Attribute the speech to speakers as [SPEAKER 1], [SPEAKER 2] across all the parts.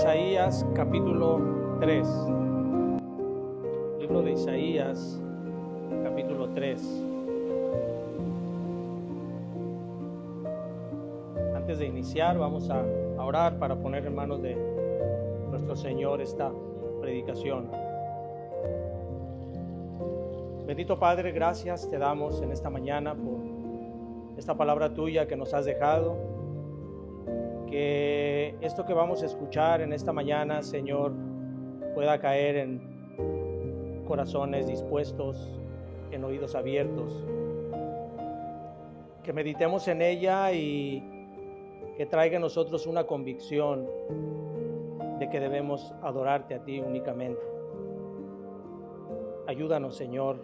[SPEAKER 1] Isaías capítulo 3. Libro de Isaías capítulo 3. Antes de iniciar vamos a orar para poner en manos de nuestro Señor esta predicación. Bendito Padre, gracias te damos en esta mañana por esta palabra tuya que nos has dejado. Que esto que vamos a escuchar en esta mañana, Señor, pueda caer en corazones dispuestos, en oídos abiertos. Que meditemos en ella y que traiga en nosotros una convicción de que debemos adorarte a ti únicamente. Ayúdanos, Señor,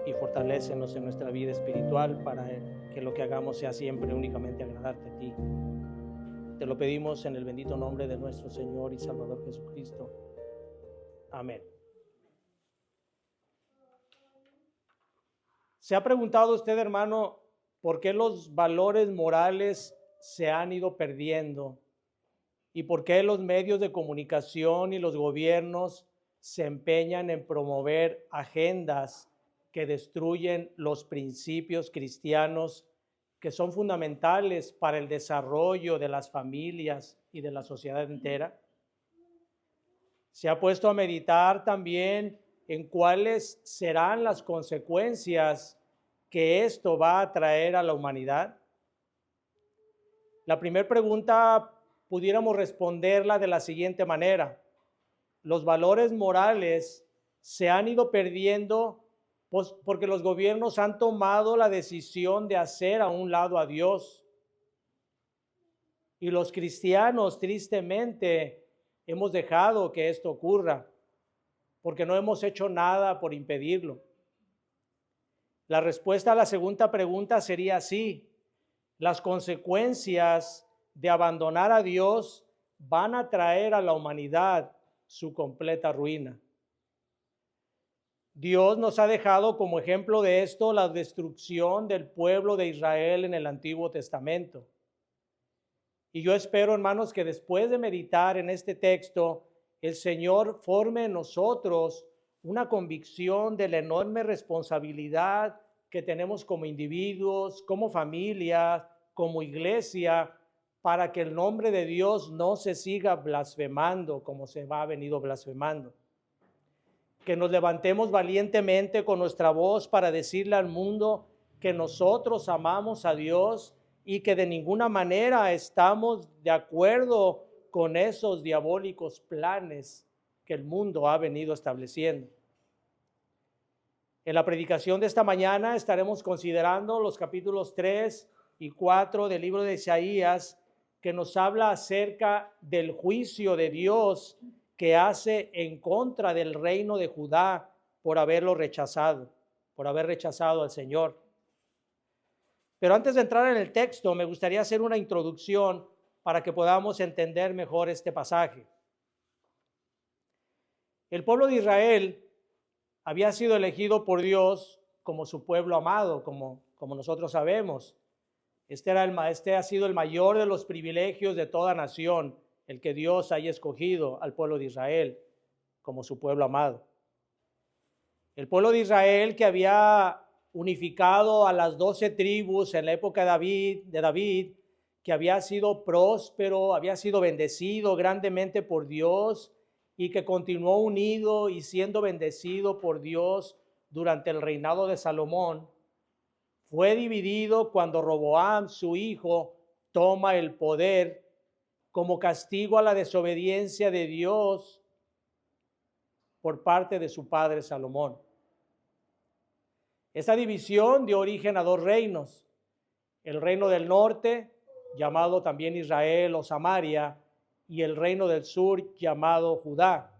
[SPEAKER 1] y fortalécenos en nuestra vida espiritual para que lo que hagamos sea siempre únicamente agradarte a ti. Te lo pedimos en el bendito nombre de nuestro Señor y Salvador Jesucristo. Amén. ¿Se ha preguntado usted, hermano, por qué los valores morales se han ido perdiendo? ¿Y por qué los medios de comunicación y los gobiernos se empeñan en promover agendas que destruyen los principios cristianos que son fundamentales para el desarrollo de las familias y de la sociedad entera? Se ha puesto a meditar también en cuáles serán las consecuencias que esto va a traer a la humanidad. La primera pregunta pudiéramos responderla de la siguiente manera: los valores morales se han ido perdiendo porque los gobiernos han tomado la decisión de hacer a un lado a Dios. Y los cristianos, tristemente, hemos dejado que esto ocurra, porque no hemos hecho nada por impedirlo. La respuesta a la segunda pregunta sería así: las consecuencias de abandonar a Dios van a traer a la humanidad su completa ruina. Dios nos ha dejado como ejemplo de esto la destrucción del pueblo de Israel en el Antiguo Testamento. Y yo espero, hermanos, que después de meditar en este texto, el Señor forme en nosotros una convicción de la enorme responsabilidad que tenemos como individuos, como familia, como iglesia, para que el nombre de Dios no se siga blasfemando como se ha venido blasfemando. Que nos levantemos valientemente con nuestra voz para decirle al mundo que nosotros amamos a Dios y que de ninguna manera estamos de acuerdo con esos diabólicos planes que el mundo ha venido estableciendo. En la predicación de esta mañana estaremos considerando los capítulos 3 y 4 del libro de Isaías, que nos habla acerca del juicio de Dios que hace en contra del reino de Judá por haberlo rechazado, por haber rechazado al Señor. Pero antes de entrar en el texto, me gustaría hacer una introducción para que podamos entender mejor este pasaje. El pueblo de Israel había sido elegido por Dios como su pueblo amado, como nosotros sabemos. Este ha sido el mayor de los privilegios de toda nación, el que Dios haya escogido al pueblo de Israel como su pueblo amado. El pueblo de Israel, que había unificado a las 12 tribus en la época de David, que había sido próspero, había sido bendecido grandemente por Dios y que continuó unido y siendo bendecido por Dios durante el reinado de Salomón, fue dividido cuando Roboam, su hijo, toma el poder como castigo a la desobediencia de Dios por parte de su padre Salomón. Esta división dio origen a dos reinos: el reino del norte, llamado también Israel o Samaria, y el reino del sur, llamado Judá.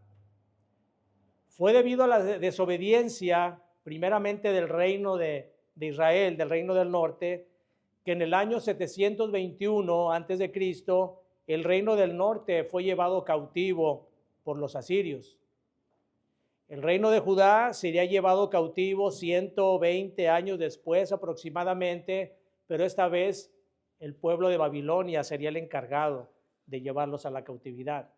[SPEAKER 1] Fue debido a la desobediencia, primeramente del reino de Israel, del reino del norte, que en el año 721 a.C., el reino del norte fue llevado cautivo por los asirios. El reino de Judá sería llevado cautivo 120 años después aproximadamente, pero esta vez el pueblo de Babilonia sería el encargado de llevarlos a la cautividad.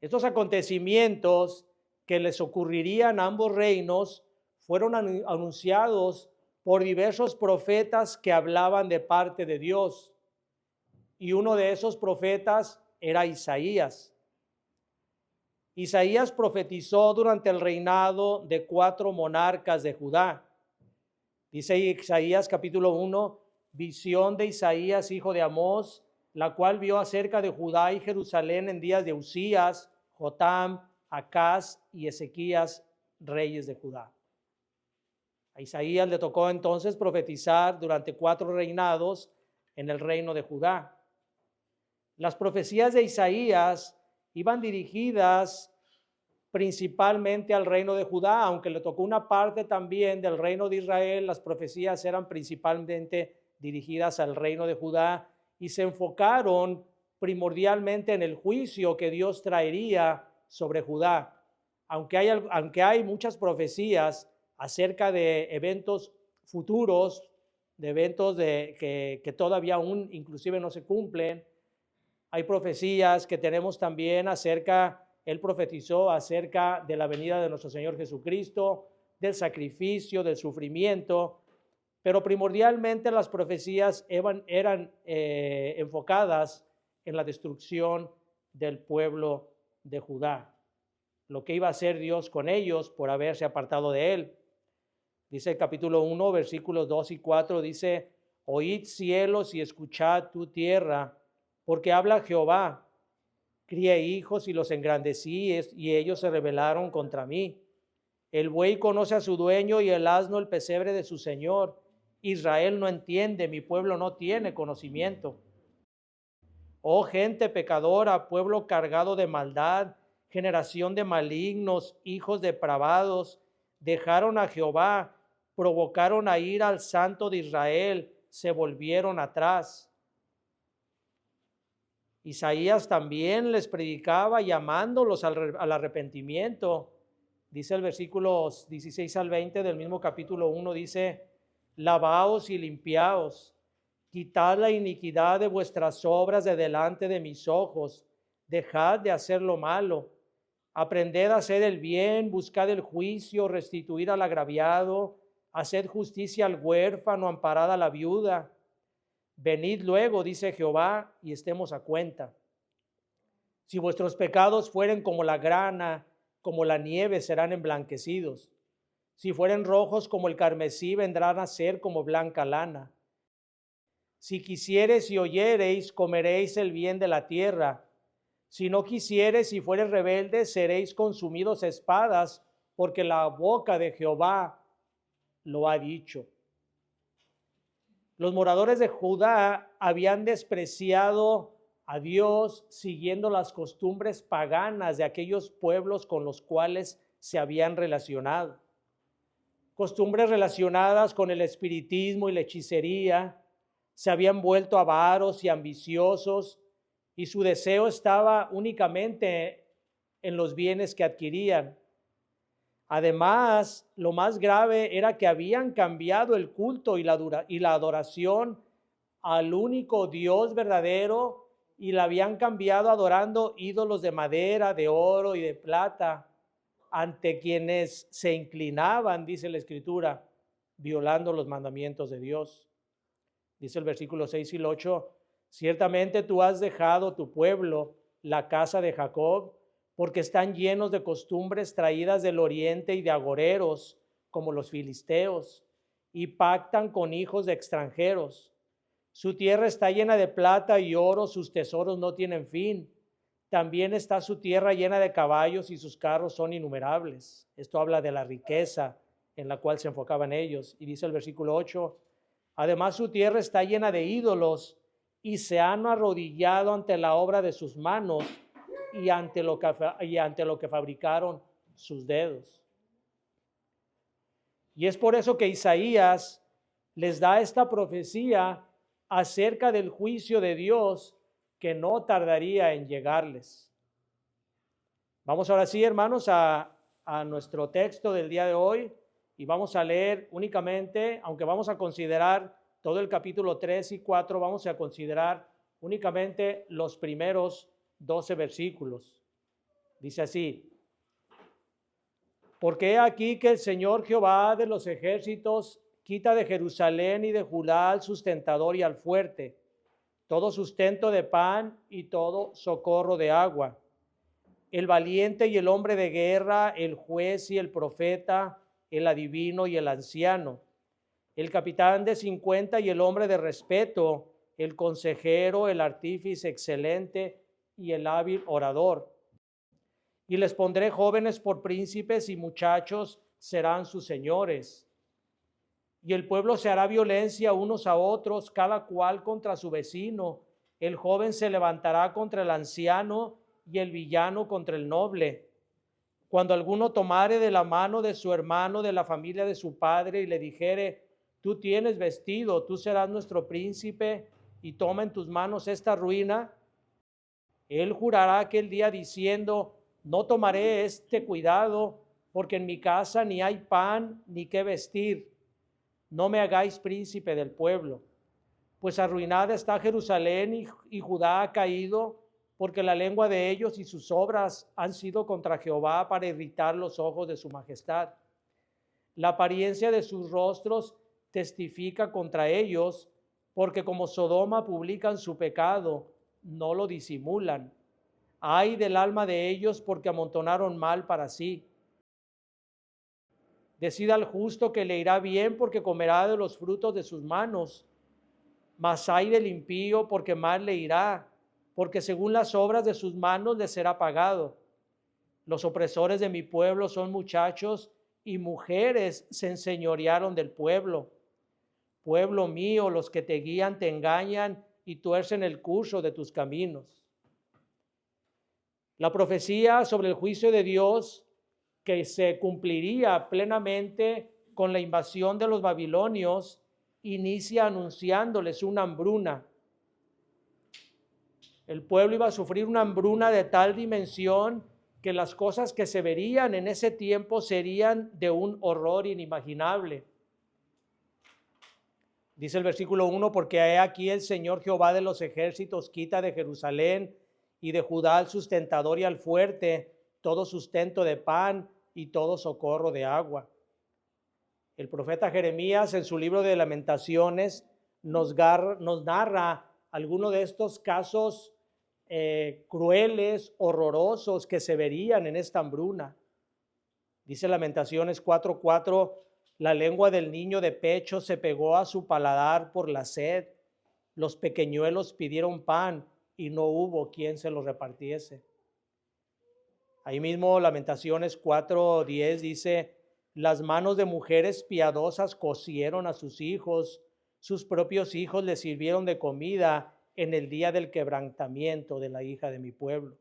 [SPEAKER 1] Estos acontecimientos que les ocurrirían a ambos reinos fueron anunciados por diversos profetas que hablaban de parte de Dios. Y uno de esos profetas era Isaías. Isaías profetizó durante el reinado de 4 monarcas de Judá. Dice Isaías capítulo 1, visión de Isaías, hijo de Amós, la cual vio acerca de Judá y Jerusalén en días de Usías, Jotam, Acaz y Ezequías, reyes de Judá. A Isaías le tocó entonces profetizar durante 4 reinados en el reino de Judá. Las profecías de Isaías iban dirigidas principalmente al reino de Judá, aunque le tocó una parte también del reino de Israel. Las profecías eran principalmente dirigidas al reino de Judá y se enfocaron primordialmente en el juicio que Dios traería sobre Judá. Aunque hay muchas profecías acerca de eventos futuros, de eventos que todavía aún inclusive no se cumplen, hay profecías que tenemos también él profetizó acerca de la venida de nuestro Señor Jesucristo, del sacrificio, del sufrimiento, pero primordialmente las profecías eran enfocadas en la destrucción del pueblo de Judá, lo que iba a hacer Dios con ellos por haberse apartado de él. Dice el capítulo 1, versículos 2 y 4, dice, oíd cielos y escuchad tu tierra, porque habla Jehová, crié hijos y los engrandecí y ellos se rebelaron contra mí. El buey conoce a su dueño y el asno el pesebre de su señor. Israel no entiende, mi pueblo no tiene conocimiento. Oh gente pecadora, pueblo cargado de maldad, generación de malignos, hijos depravados, dejaron a Jehová, provocaron a ira al Santo de Israel, se volvieron atrás. Isaías también les predicaba llamándolos al arrepentimiento. Dice el versículo 16 al 20 del mismo capítulo 1, dice, lavaos y limpiaos, quitad la iniquidad de vuestras obras de delante de mis ojos, dejad de hacer lo malo, aprended a hacer el bien, buscad el juicio, restituid al agraviado, haced justicia al huérfano, amparad a la viuda. Venid luego, dice Jehová, y estemos a cuenta. Si vuestros pecados fueren como la grana, como la nieve, serán emblanquecidos. Si fueren rojos como el carmesí, vendrán a ser como blanca lana. Si quisiereis y oyereis, comeréis el bien de la tierra. Si no quisiereis y fuereis rebeldes, seréis consumidos a espadas, porque la boca de Jehová lo ha dicho. Los moradores de Judá habían despreciado a Dios siguiendo las costumbres paganas de aquellos pueblos con los cuales se habían relacionado. Costumbres relacionadas con el espiritismo y la hechicería. Se habían vuelto avaros y ambiciosos y su deseo estaba únicamente en los bienes que adquirían. Además, lo más grave era que habían cambiado el culto y la adoración al único Dios verdadero y la habían cambiado adorando ídolos de madera, de oro y de plata, ante quienes se inclinaban, dice la Escritura, violando los mandamientos de Dios. Dice el versículo 6 y el 8, ciertamente tú has dejado tu pueblo, la casa de Jacob, porque están llenos de costumbres traídas del oriente y de agoreros, como los filisteos, y pactan con hijos de extranjeros. Su tierra está llena de plata y oro, sus tesoros no tienen fin. También está su tierra llena de caballos y sus carros son innumerables. Esto habla de la riqueza en la cual se enfocaban ellos. Y dice el versículo 8, además su tierra está llena de ídolos y se han arrodillado ante la obra de sus manos y ante lo que fabricaron sus dedos. Y es por eso que Isaías les da esta profecía acerca del juicio de Dios que no tardaría en llegarles. Vamos ahora sí, hermanos, a nuestro texto del día de hoy y vamos a leer únicamente, aunque vamos a considerar todo el capítulo 3 y 4, vamos a considerar únicamente los primeros 12 versículos Dice así: porque he aquí que el Señor Jehová de los ejércitos quita de Jerusalén y de Judá al sustentador y al fuerte, todo sustento de pan y todo socorro de agua, el valiente y el hombre de guerra, el juez y el profeta, el adivino y el anciano, el capitán de 50 y el hombre de respeto, el consejero, el artífice excelente y el hábil orador. Y les pondré jóvenes por príncipes y muchachos serán sus señores. Y el pueblo se hará violencia unos a otros, cada cual contra su vecino. El joven se levantará contra el anciano y el villano contra el noble. Cuando alguno tomare de la mano de su hermano, de la familia de su padre, y le dijere: tú tienes vestido, tú serás nuestro príncipe, y toma en tus manos esta ruina, él jurará aquel día diciendo: no tomaré este cuidado, porque en mi casa ni hay pan ni qué vestir. No me hagáis príncipe del pueblo. Pues arruinada está Jerusalén y Judá ha caído, porque la lengua de ellos y sus obras han sido contra Jehová para irritar los ojos de su majestad. La apariencia de sus rostros testifica contra ellos, porque como Sodoma publican su pecado, no lo disimulan. Ay del alma de ellos, porque amontonaron mal para sí. Decida al justo que le irá bien, porque comerá de los frutos de sus manos. Mas ay del impío, porque mal le irá, porque según las obras de sus manos le será pagado. Los opresores de mi pueblo son muchachos, y mujeres se enseñorearon del pueblo. Pueblo mío, los que te guían te engañan y tuercen el curso de tus caminos. La profecía sobre el juicio de Dios, que se cumpliría plenamente con la invasión de los babilonios, inicia anunciándoles una hambruna. El pueblo iba a sufrir una hambruna de tal dimensión que las cosas que se verían en ese tiempo serían de un horror inimaginable. Dice el versículo 1: porque he aquí el Señor Jehová de los ejércitos quita de Jerusalén y de Judá al sustentador y al fuerte, todo sustento de pan y todo socorro de agua. El profeta Jeremías, en su libro de Lamentaciones, nos narra algunos de estos casos crueles, horrorosos que se verían en esta hambruna. Dice Lamentaciones 4:4: la lengua del niño de pecho se pegó a su paladar por la sed. Los pequeñuelos pidieron pan y no hubo quien se lo repartiese. Ahí mismo Lamentaciones 4:10 dice: las manos de mujeres piadosas cocieron a sus hijos, sus propios hijos les sirvieron de comida en el día del quebrantamiento de la hija de mi pueblo.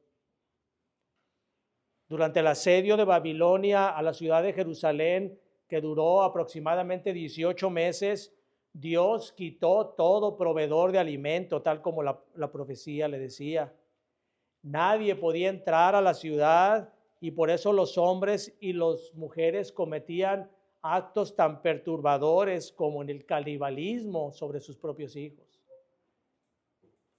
[SPEAKER 1] Durante el asedio de Babilonia a la ciudad de Jerusalén, que duró aproximadamente 18 meses, Dios quitó todo proveedor de alimento, tal como la profecía le decía. Nadie podía entrar a la ciudad y por eso los hombres y las mujeres cometían actos tan perturbadores como en el canibalismo sobre sus propios hijos.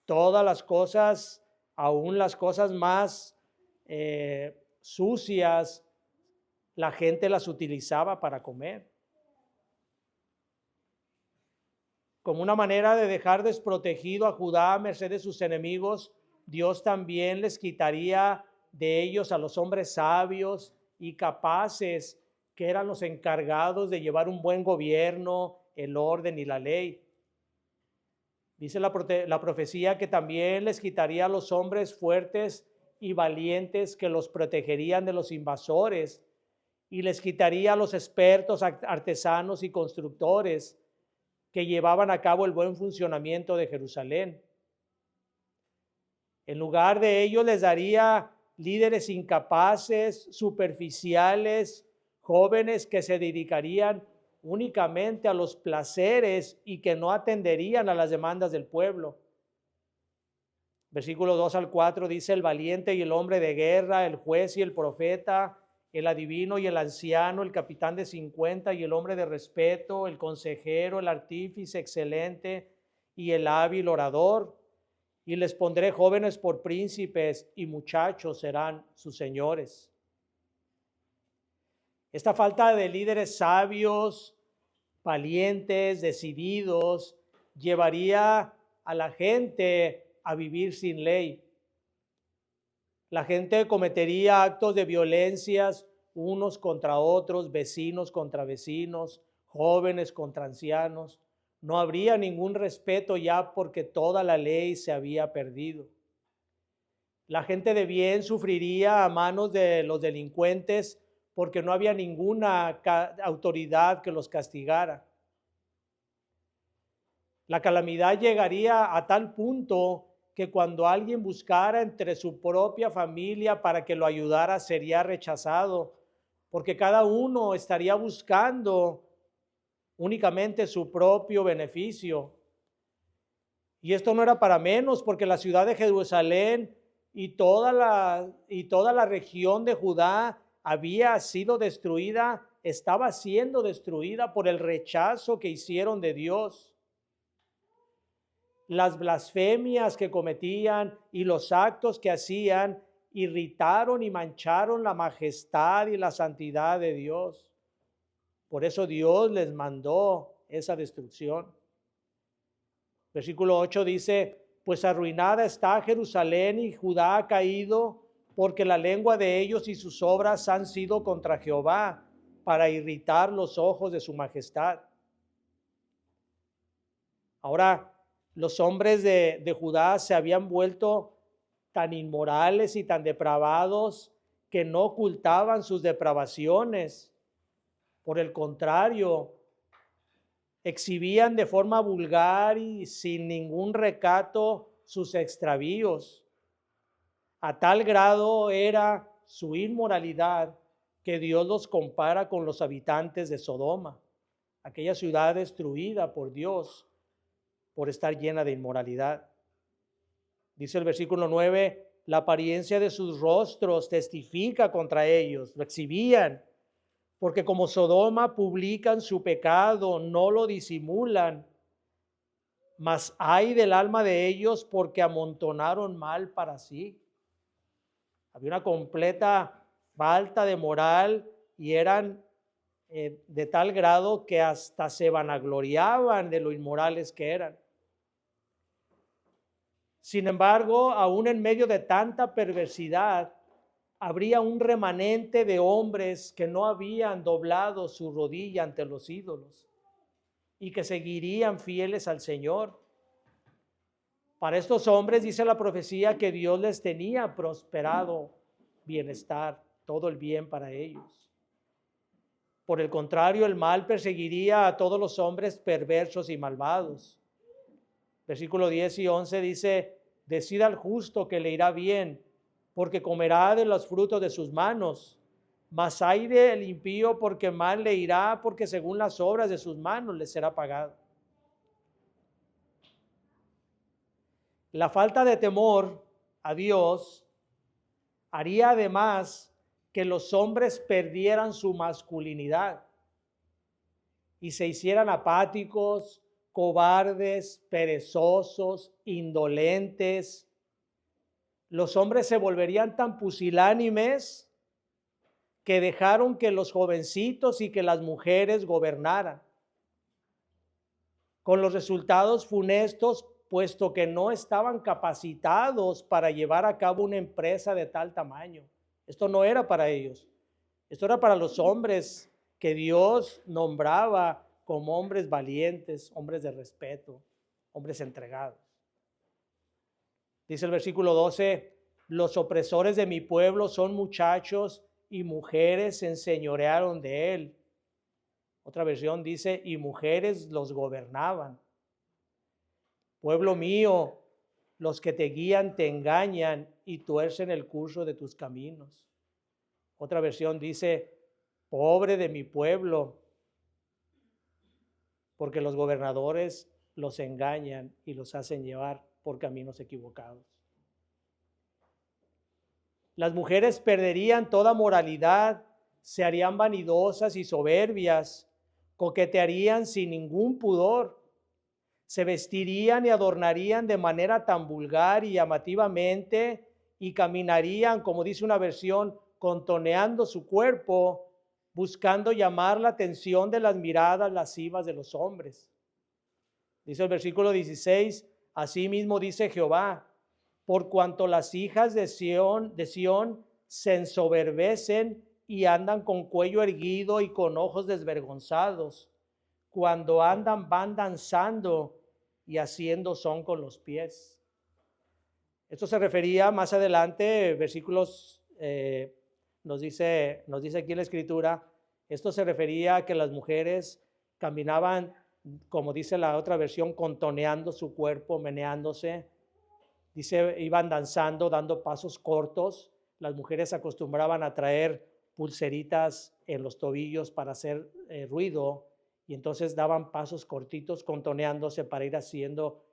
[SPEAKER 1] Todas las cosas, aún las cosas más sucias, la gente las utilizaba para comer. Como una manera de dejar desprotegido a Judá a merced de sus enemigos, Dios también les quitaría de ellos a los hombres sabios y capaces que eran los encargados de llevar un buen gobierno, el orden y la ley. Dice la profecía que también les quitaría a los hombres fuertes y valientes que los protegerían de los invasores, y les quitaría a los expertos artesanos y constructores que llevaban a cabo el buen funcionamiento de Jerusalén. En lugar de ellos les daría líderes incapaces, superficiales, jóvenes que se dedicarían únicamente a los placeres y que no atenderían a las demandas del pueblo. Versículo 2-4 dice: el valiente y el hombre de guerra, el juez y el profeta, el adivino y el anciano, el capitán de 50 y el hombre de respeto, el consejero, el artífice excelente y el hábil orador. y les pondré jóvenes por príncipes y muchachos serán sus señores. Esta falta de líderes sabios, valientes, decididos, llevaría a la gente a vivir sin ley. La gente cometería actos de violencias unos contra otros, vecinos contra vecinos, jóvenes contra ancianos. No habría ningún respeto ya porque toda la ley se había perdido. La gente de bien sufriría a manos de los delincuentes porque no había ninguna autoridad que los castigara. La calamidad llegaría a tal punto que cuando alguien buscara entre su propia familia para que lo ayudara, sería rechazado, porque cada uno estaría buscando únicamente su propio beneficio. Y esto no era para menos, porque la ciudad de Jerusalén y toda la región de Judá había sido destruida, estaba siendo destruida por el rechazo que hicieron de Dios. Las blasfemias que cometían y los actos que hacían irritaron y mancharon la majestad y la santidad de Dios. Por eso Dios les mandó esa destrucción. Versículo 8 dice, pues arruinada está Jerusalén y Judá ha caído, porque la lengua de ellos y sus obras han sido contra Jehová, para irritar los ojos de su majestad. Ahora, los hombres de Judá se habían vuelto tan inmorales y tan depravados que no ocultaban sus depravaciones. Por el contrario, exhibían de forma vulgar y sin ningún recato sus extravíos. A tal grado era su inmoralidad que Dios los compara con los habitantes de Sodoma, aquella ciudad destruida por Dios por estar llena de inmoralidad. Dice el versículo 9, la apariencia de sus rostros testifica contra ellos, lo exhibían, porque como Sodoma publican su pecado, no lo disimulan, mas ay del alma de ellos porque amontonaron mal para sí. Había una completa falta de moral y eran de tal grado que hasta se vanagloriaban de lo inmorales que eran. Sin embargo, aún en medio de tanta perversidad, habría un remanente de hombres que no habían doblado su rodilla ante los ídolos y que seguirían fieles al Señor. Para estos hombres dice la profecía que Dios les tenía prosperado bienestar, todo el bien para ellos. Por el contrario, el mal perseguiría a todos los hombres perversos y malvados. Versículo 10 y 11 dice, decida al justo que le irá bien, porque comerá de los frutos de sus manos. Mas ay del impío, porque mal le irá, porque según las obras de sus manos le será pagado. La falta de temor a Dios haría además que los hombres perdieran su masculinidad y se hicieran apáticos, cobardes, perezosos, indolentes. Los hombres se volverían tan pusilánimes que dejaron que los jovencitos y que las mujeres gobernaran, con los resultados funestos, puesto que no estaban capacitados para llevar a cabo una empresa de tal tamaño. Esto no era para ellos, esto era para los hombres que Dios nombraba como hombres valientes, hombres de respeto, hombres entregados. Dice el versículo 12, los opresores de mi pueblo son muchachos y mujeres se enseñorearon de él. Otra versión dice, y mujeres los gobernaban. Pueblo mío, los que te guían te engañan y tuercen el curso de tus caminos. Otra versión dice, pobre de mi pueblo, porque los gobernadores los engañan y los hacen llevar por caminos equivocados. Las mujeres perderían toda moralidad, se harían vanidosas y soberbias, coquetearían sin ningún pudor, Se vestirían y adornarían de manera tan vulgar y llamativamente y caminarían, como dice una versión, contoneando su cuerpo, buscando llamar la atención de las miradas lascivas de los hombres. Dice el versículo 16, asimismo dice Jehová, por cuanto las hijas de Sión se ensoberbecen y andan con cuello erguido y con ojos desvergonzados. Cuando andan van danzando y haciendo son con los pies. Esto se refería más adelante, versículos, nos dice aquí en la escritura, esto se refería a que las mujeres caminaban, como dice la otra versión, contoneando su cuerpo, meneándose. Dice, iban danzando, dando pasos cortos. Las mujeres acostumbraban a traer pulseritas en los tobillos para hacer ruido, y entonces daban pasos cortitos contoneándose para ir haciendo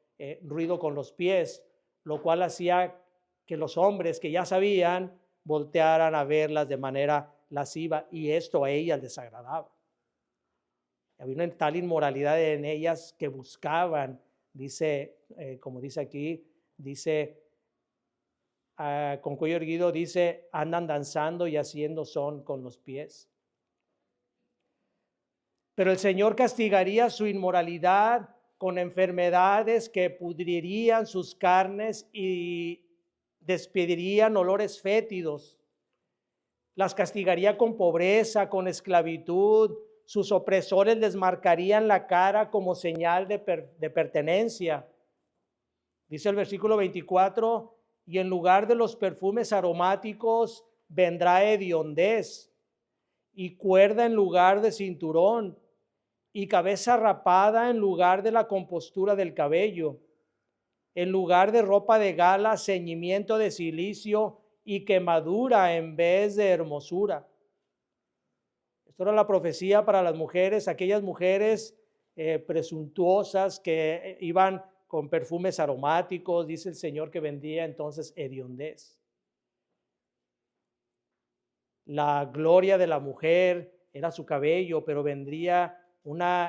[SPEAKER 1] ruido con los pies, lo cual hacía que los hombres que ya sabían voltearan a verlas de manera lasciva, y esto a ellas les agradaba. Había una tal inmoralidad en ellas que buscaban, dice, como dice aquí, dice, con cuello erguido, dice, andan danzando y haciendo son con los pies. Pero el Señor castigaría su inmoralidad con enfermedades que pudrirían sus carnes y despedirían olores fétidos. Las castigaría con pobreza, con esclavitud. Sus opresores les marcarían la cara como señal de pertenencia. Dice el versículo 24, y en lugar de los perfumes aromáticos vendrá hediondez, y cuerda en lugar de cinturón, y cabeza rapada en lugar de la compostura del cabello, en lugar de ropa de gala, ceñimiento de cilicio y quemadura en vez de hermosura. Esto era la profecía para las mujeres, aquellas mujeres presuntuosas que iban con perfumes aromáticos. Dice el Señor que vendría entonces hediondez. La gloria de la mujer era su cabello, pero vendría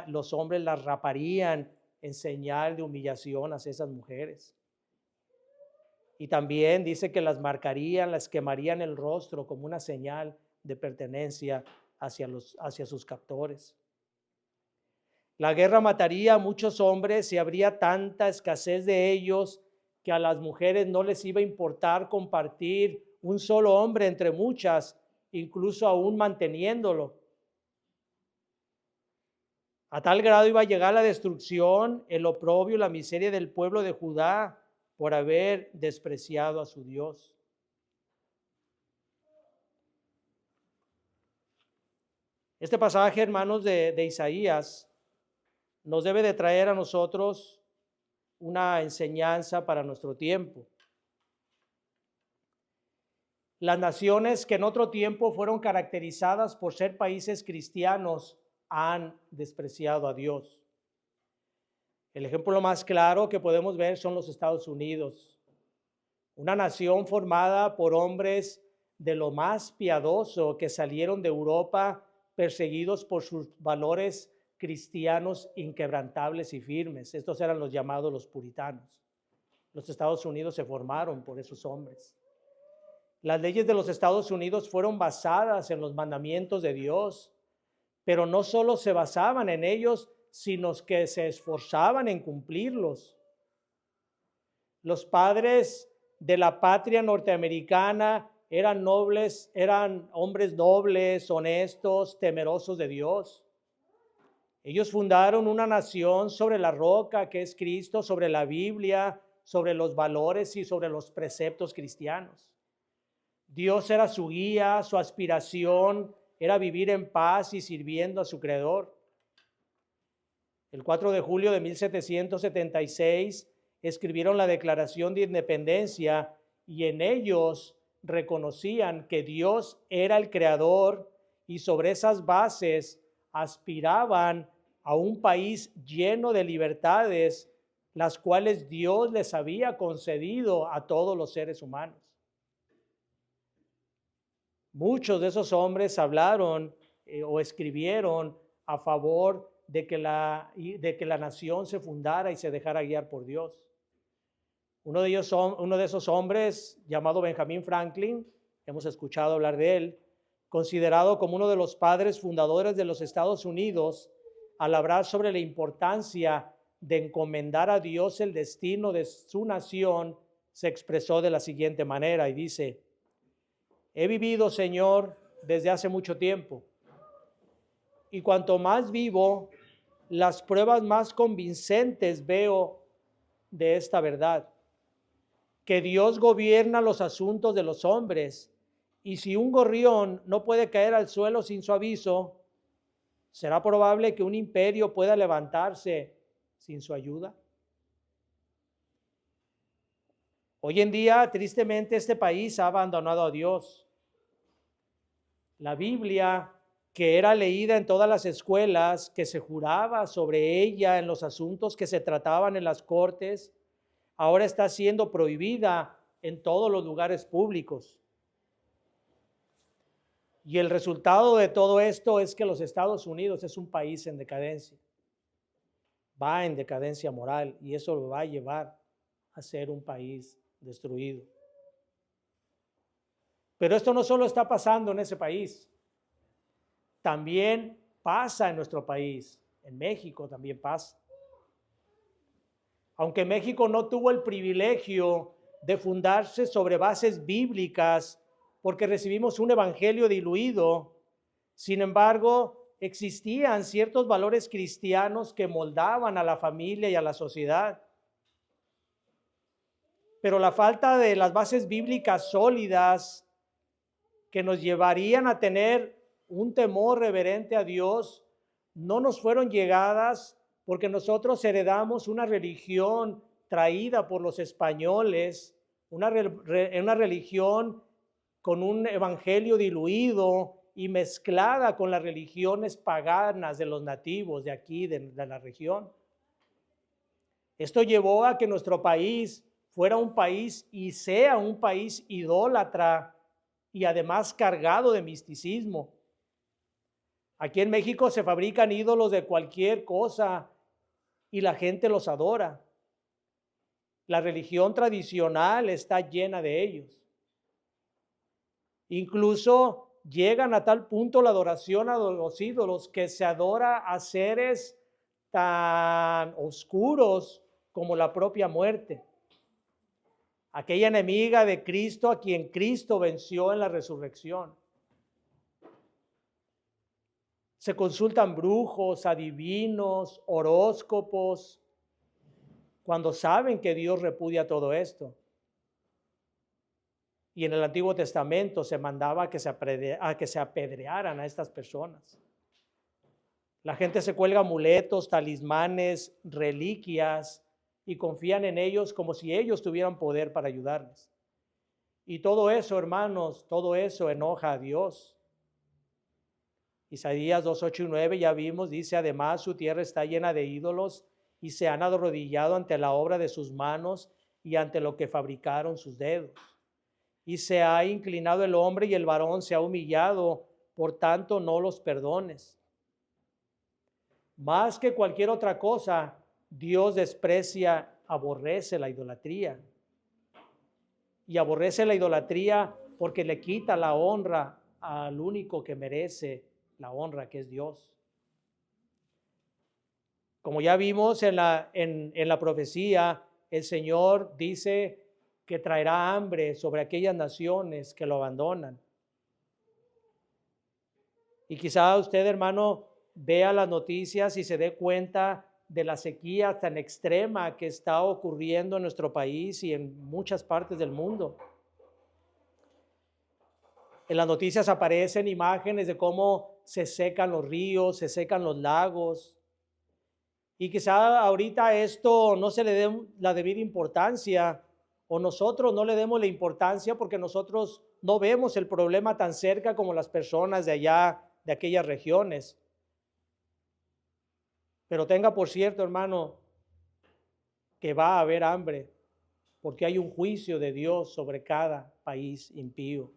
[SPEAKER 1] los hombres las raparían en señal de humillación hacia esas mujeres. Y también dice que las marcarían, las quemarían el rostro como una señal de pertenencia hacia sus captores. La guerra mataría a muchos hombres y habría tanta escasez de ellos que a las mujeres no les iba a importar compartir un solo hombre entre muchas, incluso aún manteniéndolo. A tal grado iba a llegar la destrucción, el oprobio, la miseria del pueblo de Judá por haber despreciado a su Dios. Este pasaje, hermanos, de Isaías nos debe de traer a nosotros una enseñanza para nuestro tiempo. Las naciones que en otro tiempo fueron caracterizadas por ser países cristianos han despreciado a Dios. El ejemplo más claro que podemos ver son los Estados Unidos, una nación formada por hombres de lo más piadoso que salieron de Europa perseguidos por sus valores cristianos inquebrantables y firmes. Estos eran los llamados los puritanos. Los Estados Unidos se formaron por esos hombres. Las leyes de los Estados Unidos fueron basadas en los mandamientos de Dios, pero no solo se basaban en ellos, sino que se esforzaban en cumplirlos. Los padres de la patria norteamericana eran nobles, eran hombres nobles, honestos, temerosos de Dios. Ellos fundaron una nación sobre la roca que es Cristo, sobre la Biblia, sobre los valores y sobre los preceptos cristianos. Dios era su guía, su aspiración era vivir en paz y sirviendo a su Creador. El 4 de julio de 1776 escribieron la Declaración de Independencia y en ellos reconocían que Dios era el Creador y sobre esas bases aspiraban a un país lleno de libertades, las cuales Dios les había concedido a todos los seres humanos. Muchos de esos hombres hablaron o escribieron a favor de que la nación se fundara y se dejara guiar por Dios. Uno de esos hombres, llamado Benjamin Franklin, hemos escuchado hablar de él, considerado como uno de los padres fundadores de los Estados Unidos, al hablar sobre la importancia de encomendar a Dios el destino de su nación, se expresó de la siguiente manera y dice: he vivido, Señor, desde hace mucho tiempo, y cuanto más vivo, las pruebas más convincentes veo de esta verdad, que Dios gobierna los asuntos de los hombres, y si un gorrión no puede caer al suelo sin su aviso, ¿será probable que un imperio pueda levantarse sin su ayuda? Hoy en día, tristemente, este país ha abandonado a Dios. La Biblia, que era leída en todas las escuelas, que se juraba sobre ella en los asuntos que se trataban en las cortes, ahora está siendo prohibida en todos los lugares públicos. Y el resultado de todo esto es que los Estados Unidos es un país en decadencia. Va en decadencia moral, y eso lo va a llevar a ser un país destruido. Pero esto no solo está pasando en ese país, también pasa en nuestro país. En México también pasa. Aunque México no tuvo el privilegio de fundarse sobre bases bíblicas porque recibimos un evangelio diluido, sin embargo, existían ciertos valores cristianos que moldaban a la familia y a la sociedad. Pero la falta de las bases bíblicas sólidas que nos llevarían a tener un temor reverente a Dios no nos fueron llegadas porque nosotros heredamos una religión traída por los españoles, una religión con un evangelio diluido y mezclada con las religiones paganas de los nativos de aquí, de la región. Esto llevó a que nuestro país fuera un país y sea un país idólatra y además cargado de misticismo. Aquí en México se fabrican ídolos de cualquier cosa y la gente los adora. La religión tradicional está llena de ellos. Incluso llegan a tal punto la adoración a los ídolos que se adora a seres tan oscuros como la propia muerte. Aquella enemiga de Cristo a quien Cristo venció en la resurrección. Se consultan brujos, adivinos, horóscopos, cuando saben que Dios repudia todo esto. Y en el Antiguo Testamento se mandaba a que se apedrearan a estas personas. La gente se cuelga amuletos, talismanes, reliquias y confían en ellos como si ellos tuvieran poder para ayudarles. Y todo eso, hermanos, todo eso enoja a Dios. Isaías 2, 8 y 9 ya vimos, dice: además su tierra está llena de ídolos y se han arrodillado ante la obra de sus manos y ante lo que fabricaron sus dedos. Y se ha inclinado el hombre y el varón se ha humillado, por tanto no los perdones. Más que cualquier otra cosa, Dios desprecia, aborrece la idolatría. Y aborrece la idolatría porque le quita la honra al único que merece la honra, que es Dios. Como ya vimos en la profecía, el Señor dice que traerá hambre sobre aquellas naciones que lo abandonan. Y quizá usted, hermano, vea las noticias y se dé cuenta de la sequía tan extrema que está ocurriendo en nuestro país y en muchas partes del mundo. En las noticias aparecen imágenes de cómo se secan los ríos, se secan los lagos. Y quizá ahorita esto no se le dé la debida importancia, o nosotros no le demos la importancia porque nosotros no vemos el problema tan cerca como las personas de allá, de aquellas regiones. Pero tenga por cierto, hermano, que va a haber hambre, porque hay un juicio de Dios sobre cada país impío.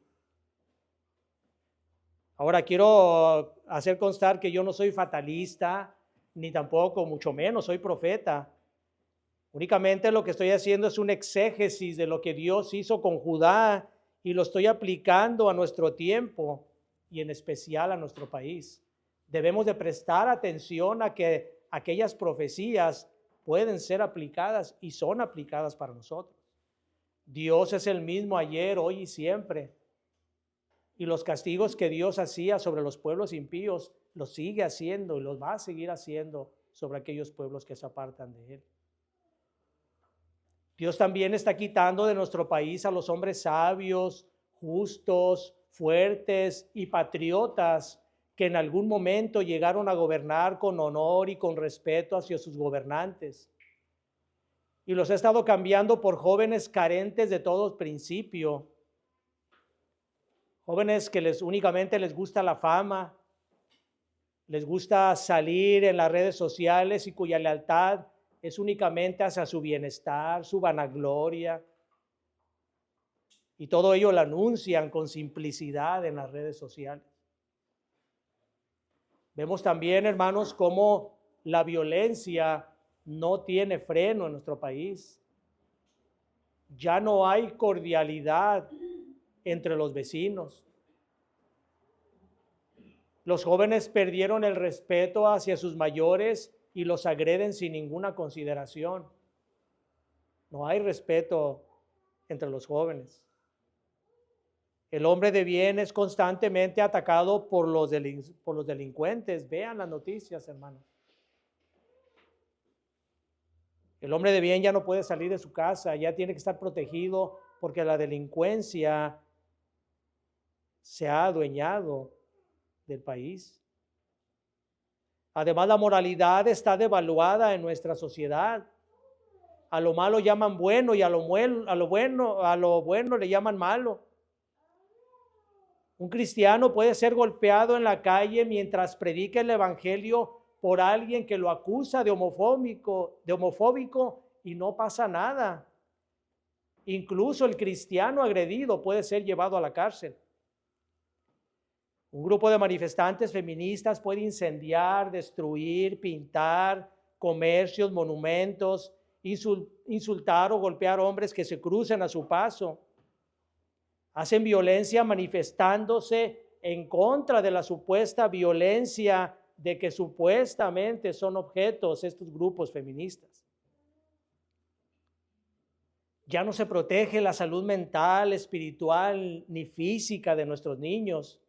[SPEAKER 1] Ahora quiero hacer constar que yo no soy fatalista, ni tampoco, mucho menos, soy profeta. Únicamente lo que estoy haciendo es un exégesis de lo que Dios hizo con Judá y lo estoy aplicando a nuestro tiempo y en especial a nuestro país. Debemos de prestar atención a que aquellas profecías pueden ser aplicadas y son aplicadas para nosotros. Dios es el mismo ayer, hoy y siempre. Y los castigos que Dios hacía sobre los pueblos impíos, los sigue haciendo y los va a seguir haciendo sobre aquellos pueblos que se apartan de Él. Dios también está quitando de nuestro país a los hombres sabios, justos, fuertes y patriotas que en algún momento llegaron a gobernar con honor y con respeto hacia sus gobernantes. Y los ha estado cambiando por jóvenes carentes de todo principio, jóvenes que únicamente les gusta la fama, les gusta salir en las redes sociales y cuya lealtad es únicamente hacia su bienestar, su vanagloria. Y todo ello lo anuncian con simplicidad en las redes sociales. Vemos también, hermanos, cómo la violencia no tiene freno en nuestro país. Ya no hay cordialidad entre los vecinos. Los jóvenes perdieron el respeto hacia sus mayores y los agreden sin ninguna consideración. No hay respeto entre los jóvenes. El hombre de bien es constantemente atacado por los delincuentes. Vean las noticias, hermanos. El hombre de bien ya no puede salir de su casa, ya tiene que estar protegido porque la delincuencia se ha adueñado del país. Además, la moralidad está devaluada en nuestra sociedad. A lo malo llaman bueno y a lo bueno le llaman malo. Un cristiano puede ser golpeado en la calle mientras predica el evangelio por alguien que lo acusa de homofóbico y no pasa nada. Incluso el cristiano agredido puede ser llevado a la cárcel. Un grupo de manifestantes feministas puede incendiar, destruir, pintar comercios, monumentos, insultar o golpear hombres que se crucen a su paso. Hacen violencia manifestándose en contra de la supuesta violencia de que supuestamente son objetos estos grupos feministas. Ya no se protege la salud mental, espiritual ni física de nuestros niños.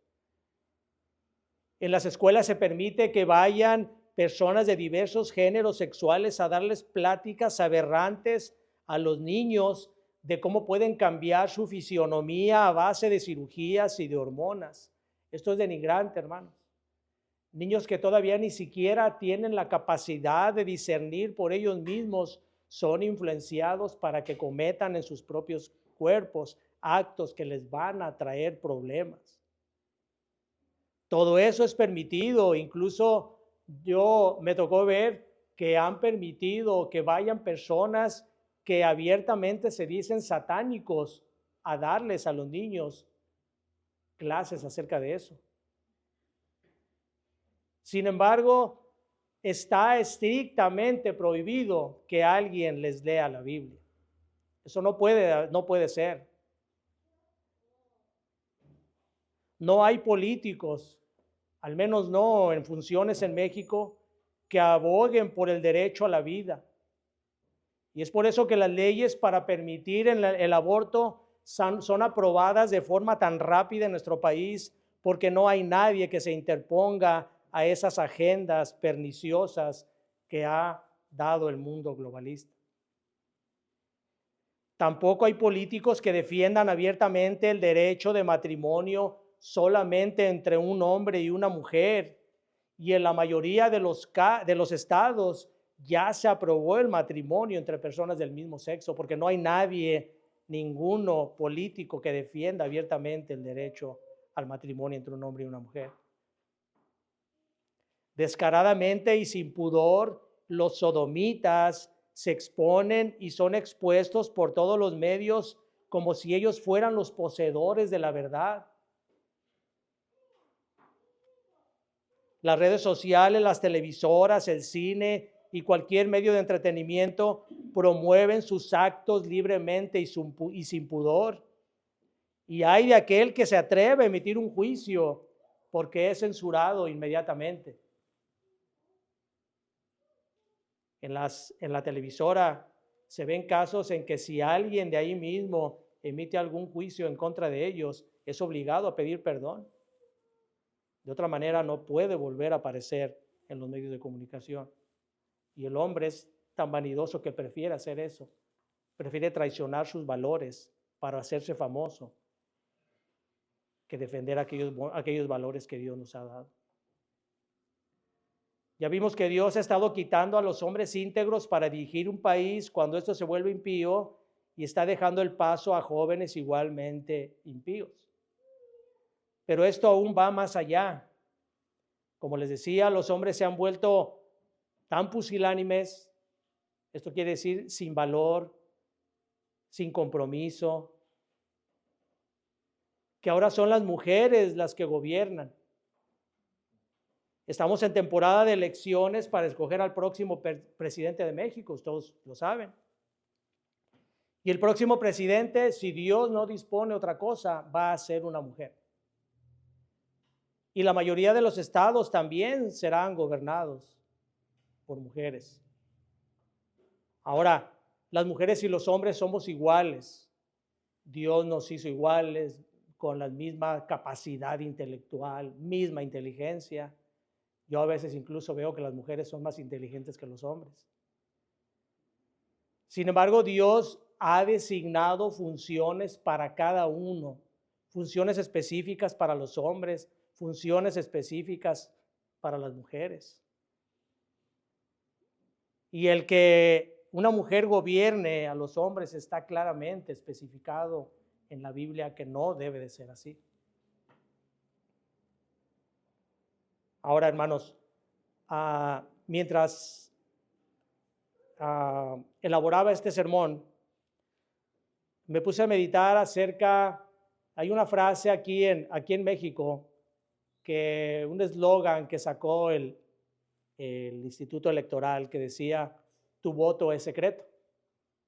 [SPEAKER 1] En las escuelas se permite que vayan personas de diversos géneros sexuales a darles pláticas aberrantes a los niños de cómo pueden cambiar su fisionomía a base de cirugías y de hormonas. Esto es denigrante, hermanos. Niños que todavía ni siquiera tienen la capacidad de discernir por ellos mismos son influenciados para que cometan en sus propios cuerpos actos que les van a traer problemas. Todo eso es permitido. Incluso me tocó ver que han permitido que vayan personas que abiertamente se dicen satánicos a darles a los niños clases acerca de eso. Sin embargo, está estrictamente prohibido que alguien les lea la Biblia. Eso no puede ser. No hay políticos, al menos no en funciones en México, que aboguen por el derecho a la vida. Y es por eso que las leyes para permitir el aborto son aprobadas de forma tan rápida en nuestro país, porque no hay nadie que se interponga a esas agendas perniciosas que ha dado el mundo globalista. Tampoco hay políticos que defiendan abiertamente el derecho de matrimonio solamente entre un hombre y una mujer. Y en la mayoría de los estados ya se aprobó el matrimonio entre personas del mismo sexo, porque no hay ninguno político que defienda abiertamente el derecho al matrimonio entre un hombre y una mujer. Descaradamente y sin pudor, los sodomitas se exponen y son expuestos por todos los medios como si ellos fueran los poseedores de la verdad. Las redes sociales, las televisoras, el cine y cualquier medio de entretenimiento promueven sus actos libremente y sin pudor. Y hay de aquel que se atreve a emitir un juicio porque es censurado inmediatamente. En la televisora se ven casos en que si alguien de ahí mismo emite algún juicio en contra de ellos, es obligado a pedir perdón. De otra manera no puede volver a aparecer en los medios de comunicación. Y el hombre es tan vanidoso que prefiere hacer eso. Prefiere traicionar sus valores para hacerse famoso que defender aquellos valores que Dios nos ha dado. Ya vimos que Dios ha estado quitando a los hombres íntegros para dirigir un país cuando esto se vuelve impío y está dejando el paso a jóvenes igualmente impíos. Pero esto aún va más allá. Como les decía, los hombres se han vuelto tan pusilánimes, esto quiere decir sin valor, sin compromiso, que ahora son las mujeres las que gobiernan. Estamos en temporada de elecciones para escoger al próximo presidente de México, todos lo saben. Y el próximo presidente, si Dios no dispone otra cosa, va a ser una mujer. Y la mayoría de los estados también serán gobernados por mujeres. Ahora, las mujeres y los hombres somos iguales. Dios nos hizo iguales, con la misma capacidad intelectual, misma inteligencia. Yo a veces incluso veo que las mujeres son más inteligentes que los hombres. Sin embargo, Dios ha designado funciones para cada uno, funciones específicas para los hombres, funciones específicas para las mujeres. Y el que una mujer gobierne a los hombres está claramente especificado en la Biblia que no debe de ser así. Ahora, hermanos, mientras elaboraba este sermón, me puse a meditar hay una frase aquí en México, un eslogan que sacó el Instituto Electoral que decía, tu voto es secreto.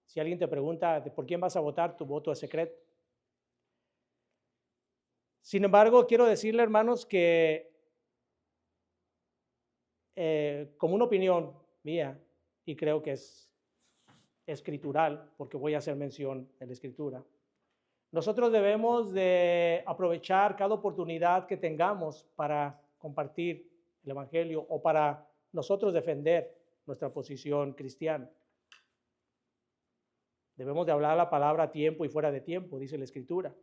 [SPEAKER 1] Si alguien te pregunta, ¿por quién vas a votar? Tu voto es secreto. Sin embargo, quiero decirle, hermanos, que como una opinión mía, y creo que es escritural, porque voy a hacer mención de la escritura, nosotros debemos de aprovechar cada oportunidad que tengamos para compartir el evangelio o para nosotros defender nuestra posición cristiana. Debemos de hablar la palabra a tiempo y fuera de tiempo, dice la escritura.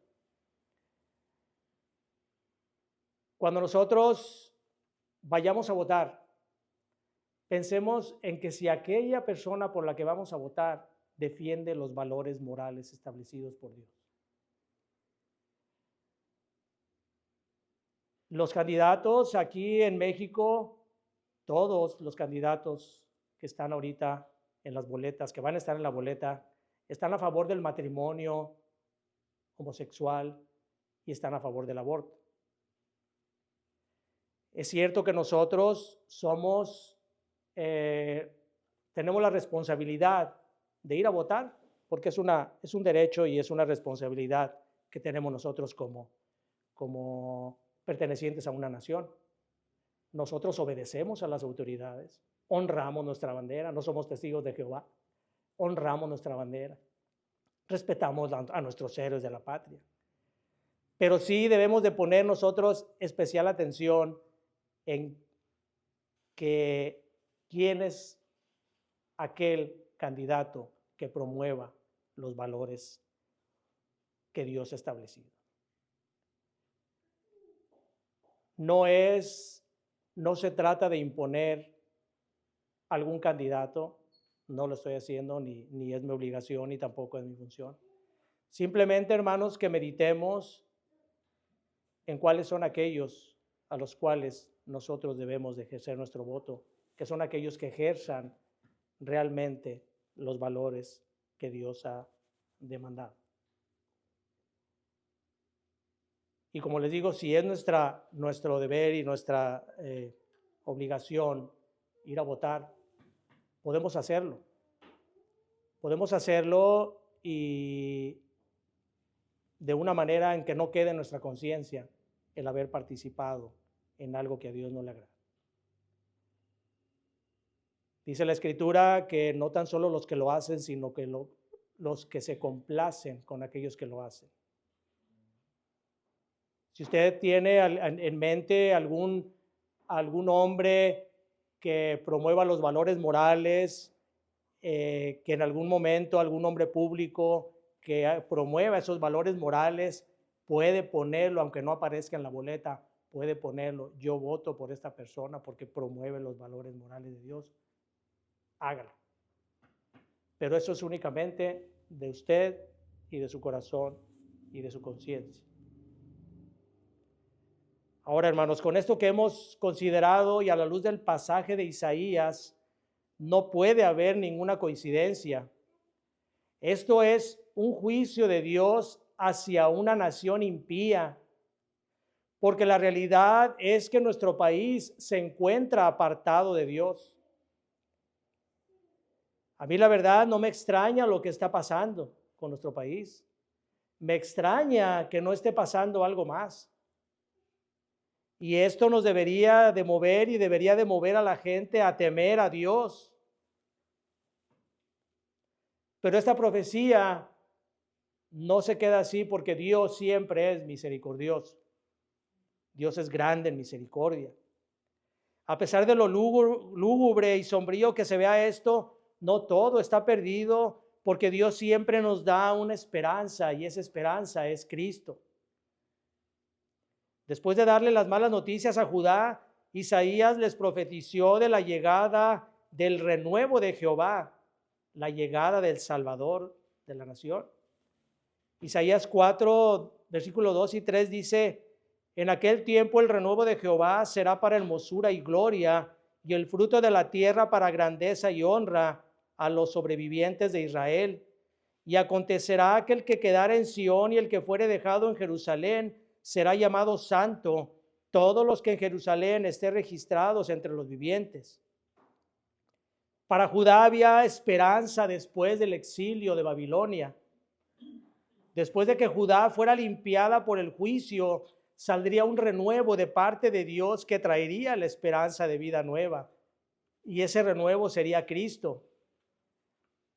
[SPEAKER 1] Cuando nosotros vayamos a votar, pensemos en que si aquella persona por la que vamos a votar defiende los valores morales establecidos por Dios. Los candidatos aquí en México, todos los candidatos que están ahorita en las boletas, que van a estar en la boleta, están a favor del matrimonio homosexual y están a favor del aborto. Es cierto que nosotros tenemos la responsabilidad de ir a votar, porque es un derecho y es una responsabilidad que tenemos nosotros como pertenecientes a una nación. Nosotros obedecemos a las autoridades, honramos nuestra bandera, no somos testigos de Jehová, honramos nuestra bandera, respetamos a nuestros héroes de la patria. Pero sí debemos de poner nosotros especial atención en quién es aquel candidato que promueva los valores que Dios ha establecido. No se trata de imponer algún candidato, no lo estoy haciendo, ni es mi obligación, ni tampoco es mi función. Simplemente, hermanos, que meditemos en cuáles son aquellos a los cuales nosotros debemos de ejercer nuestro voto, que son aquellos que ejerzan realmente los valores que Dios ha demandado. Y como les digo, si es nuestro deber y nuestra obligación ir a votar, podemos hacerlo. Podemos hacerlo y de una manera en que no quede en nuestra conciencia el haber participado en algo que a Dios no le agrada. Dice la Escritura que no tan solo los que lo hacen, sino que los que se complacen con aquellos que lo hacen. Si usted tiene en mente algún hombre que promueva los valores morales, que en algún momento algún hombre público que promueva esos valores morales, puede ponerlo, aunque no aparezca en la boleta, puede ponerlo, yo voto por esta persona porque promueve los valores morales de Dios. Hágalo. Pero eso es únicamente de usted y de su corazón y de su conciencia. Ahora, hermanos, con esto que hemos considerado y a la luz del pasaje de Isaías, no puede haber ninguna coincidencia. Esto es un juicio de Dios hacia una nación impía, porque la realidad es que nuestro país se encuentra apartado de Dios. A mí la verdad no me extraña lo que está pasando con nuestro país. Me extraña que no esté pasando algo más. Y esto nos debería de mover y debería de mover a la gente a temer a Dios. Pero esta profecía no se queda así porque Dios siempre es misericordioso. Dios es grande en misericordia. A pesar de lo lúgubre y sombrío que se vea esto, no todo está perdido porque Dios siempre nos da una esperanza y esa esperanza es Cristo. Después de darle las malas noticias a Judá, Isaías les profetizó de la llegada del renuevo de Jehová, la llegada del Salvador de la nación. Isaías 4, versículos 2 y 3 dice: en aquel tiempo el renuevo de Jehová será para hermosura y gloria, y el fruto de la tierra para grandeza y honra a los sobrevivientes de Israel. Y acontecerá que el que quedare en Sión y el que fuere dejado en Jerusalén será llamado santo, todos los que en Jerusalén estén registrados entre los vivientes. Para Judá había esperanza después del exilio de Babilonia. Después de que Judá fuera limpiada por el juicio, saldría un renuevo de parte de Dios que traería la esperanza de vida nueva. Y ese renuevo sería Cristo.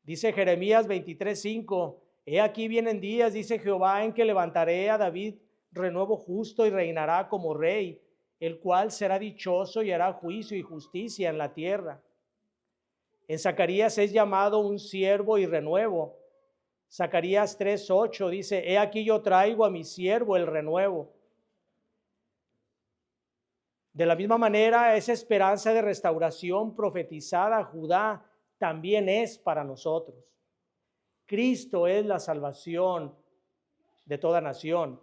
[SPEAKER 1] Dice Jeremías 23:5, he aquí vienen días, dice Jehová, en que levantaré a David renuevo justo y reinará como rey, el cual será dichoso y hará juicio y justicia en la tierra. En Zacarías es llamado un siervo y renuevo. Zacarías 3:8 dice, he aquí yo traigo a mi siervo el renuevo. De la misma manera, esa esperanza de restauración profetizada a Judá también es para nosotros. Cristo es la salvación de toda nación.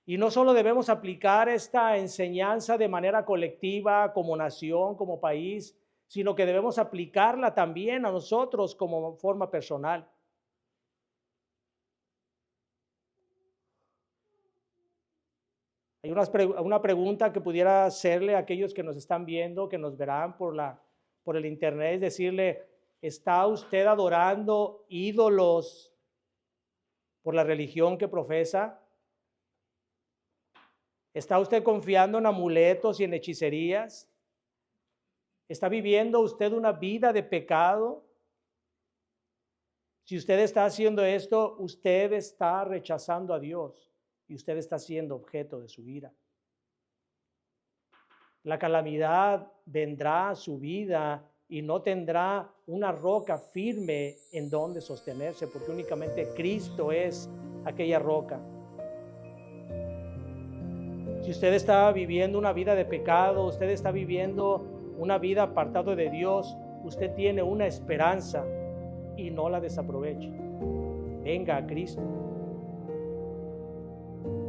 [SPEAKER 1] Y no solo debemos aplicar esta enseñanza de manera colectiva, como nación, como país, sino que debemos aplicarla también a nosotros como forma personal. Hay una pregunta que pudiera hacerle a aquellos que nos están viendo, que nos verán por el internet, es decirle, ¿está usted adorando ídolos por la religión que profesa? ¿Está usted confiando en amuletos y en hechicerías? ¿Está viviendo usted una vida de pecado? Si usted está haciendo esto, usted está rechazando a Dios y usted está siendo objeto de su ira. La calamidad vendrá a su vida y no tendrá una roca firme en donde sostenerse, porque únicamente Cristo es aquella roca. Si usted está viviendo una vida de pecado, usted está viviendo una vida apartado de Dios, usted tiene una esperanza y no la desaproveche. Venga a Cristo.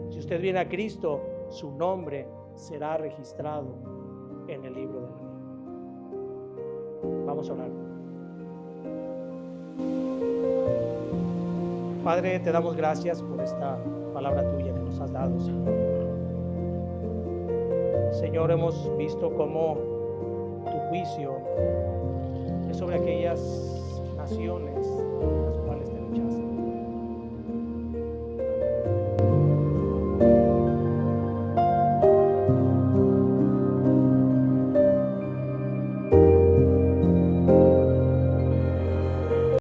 [SPEAKER 1] Si usted viene a Cristo, su nombre será registrado en el libro de la vida. Vamos a orar. Padre, te damos gracias por esta palabra tuya que nos has dado, Señor. Señor, hemos visto cómo tu juicio es sobre aquellas naciones las cuales te rechazan.